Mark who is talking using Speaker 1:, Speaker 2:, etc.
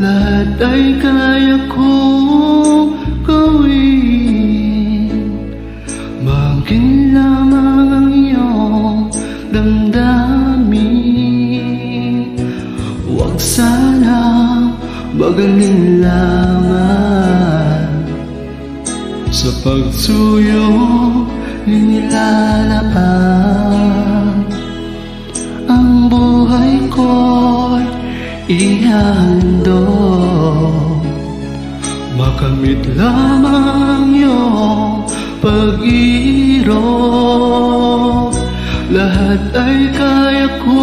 Speaker 1: lahat ay kaya kong gawin. Maging lamang ang iyong damdamin. Huwag sanang magaling lamang sa pagsuyo nilalaban. Ang buhay ko'y ihandog, makamit lamang iyong pag-irog. Lahat ay kaya ko